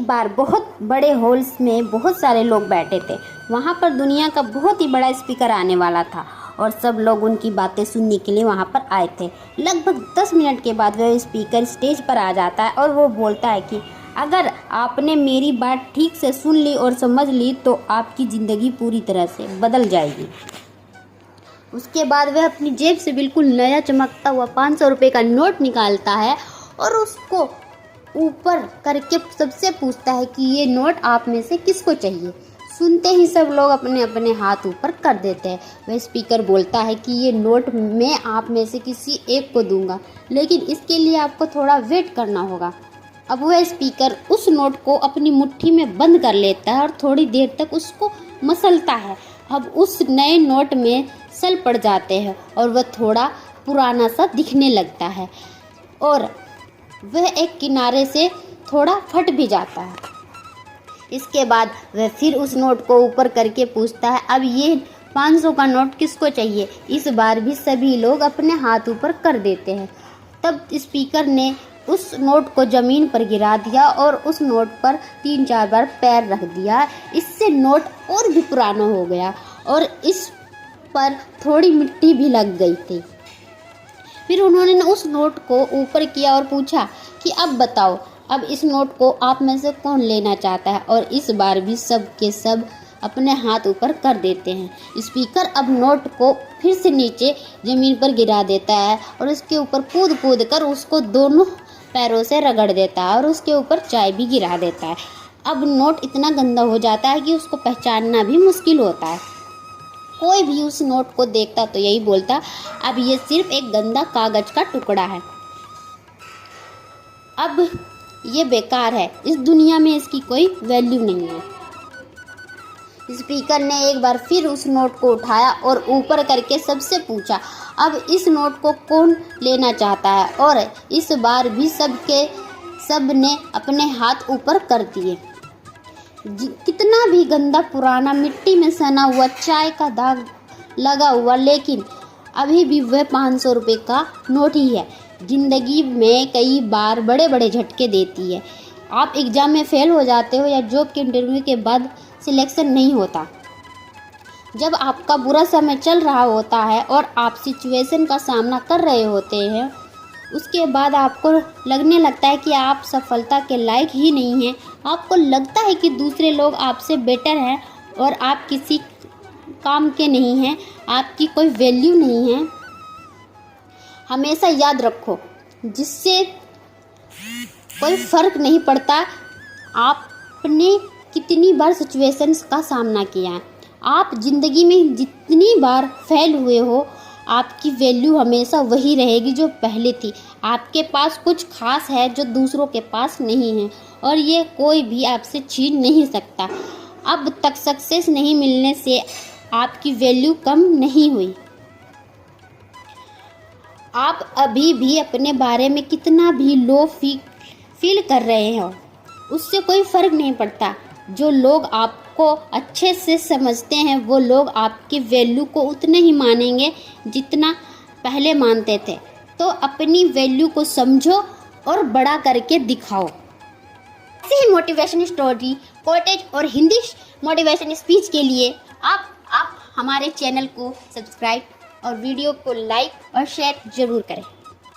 एक बार बहुत बड़े हॉल्स में बहुत सारे लोग बैठे थे। वहाँ पर दुनिया का बहुत ही बड़ा स्पीकर आने वाला था और सब लोग उनकी बातें सुनने के लिए वहाँ पर आए थे। लगभग 10 मिनट के बाद वह स्पीकर स्टेज पर आ जाता है और वो बोलता है कि अगर आपने मेरी बात ठीक से सुन ली और समझ ली तो आपकी ज़िंदगी पूरी तरह से बदल जाएगी। उसके बाद वह अपनी जेब से बिल्कुल नया चमकता हुआ 500 रुपये का नोट निकालता है और उसको ऊपर करके सबसे पूछता है कि ये नोट आप में से किसको चाहिए। सुनते ही सब लोग अपने अपने हाथ ऊपर कर देते हैं। वह स्पीकर बोलता है कि ये नोट मैं आप में से किसी एक को दूंगा, लेकिन इसके लिए आपको थोड़ा वेट करना होगा। अब वह स्पीकर उस नोट को अपनी मुट्ठी में बंद कर लेता है और थोड़ी देर तक उसको मसलता है। अब उस नए नोट में सल पड़ जाते हैं और वह थोड़ा पुराना सा दिखने लगता है और वह एक किनारे से थोड़ा फट भी जाता है। इसके बाद वह फिर उस नोट को ऊपर करके पूछता है, अब ये 500 का नोट किसको चाहिए। इस बार भी सभी लोग अपने हाथ ऊपर कर देते हैं। तब स्पीकर ने उस नोट को ज़मीन पर गिरा दिया और उस नोट पर 3-4 बार पैर रख दिया। इससे नोट और भी पुराना हो गया और इस पर थोड़ी मिट्टी भी लग गई थी। फिर उन्होंने उस नोट को ऊपर किया और पूछा कि अब बताओ, अब इस नोट को आप में से कौन लेना चाहता है। और इस बार भी सब के सब अपने हाथ ऊपर कर देते हैं। स्पीकर अब नोट को फिर से नीचे ज़मीन पर गिरा देता है और उसके ऊपर कूद कूद कर उसको दोनों पैरों से रगड़ देता है और उसके ऊपर चाय भी गिरा देता है। अब नोट इतना गंदा हो जाता है कि उसको पहचानना भी मुश्किल होता है। कोई भी उस नोट को देखता तो यही बोलता, अब ये सिर्फ एक गंदा कागज का टुकड़ा है, अब ये बेकार है, इस दुनिया में इसकी कोई वैल्यू नहीं है। स्पीकर ने एक बार फिर उस नोट को उठाया और ऊपर करके सबसे पूछा, अब इस नोट को कौन लेना चाहता है। और इस बार भी सब ने अपने हाथ ऊपर कर दिए। कितना भी गंदा पुराना मिट्टी में सना हुआ चाय का दाग लगा हुआ, लेकिन अभी भी वह 500 रुपये का नोट ही है। ज़िंदगी में कई बार बड़े बड़े झटके देती है। आप एग्ज़ाम में फेल हो जाते हो या जॉब के इंटरव्यू के बाद सिलेक्शन नहीं होता। जब आपका बुरा समय चल रहा होता है और आप सिचुएशन का सामना कर रहे होते हैं, उसके बाद आपको लगने लगता है कि आप सफलता के लायक ही नहीं हैं। आपको लगता है कि दूसरे लोग आपसे बेटर हैं और आप किसी काम के नहीं हैं, आपकी कोई वैल्यू नहीं है। हमेशा याद रखो, जिससे कोई फ़र्क नहीं पड़ता आपने कितनी बार सिचुएशंस का सामना किया है। आप ज़िंदगी में जितनी बार फेल हुए हो, आपकी वैल्यू हमेशा वही रहेगी जो पहले थी। आपके पास कुछ खास है जो दूसरों के पास नहीं है और ये कोई भी आपसे छीन नहीं सकता। अब तक सक्सेस नहीं मिलने से आपकी वैल्यू कम नहीं हुई। आप अभी भी अपने बारे में कितना भी लो फील कर रहे हो, उससे कोई फ़र्क नहीं पड़ता। जो लोग आपको अच्छे से समझते हैं वो लोग आपकी वैल्यू को उतने ही मानेंगे जितना पहले मानते थे। तो अपनी वैल्यू को समझो और बड़ा करके दिखाओ। ऐसे ही मोटिवेशन स्टोरी, कोटेज और हिंदी मोटिवेशन स्पीच के लिए आप हमारे चैनल को सब्सक्राइब और वीडियो को लाइक और शेयर ज़रूर करें।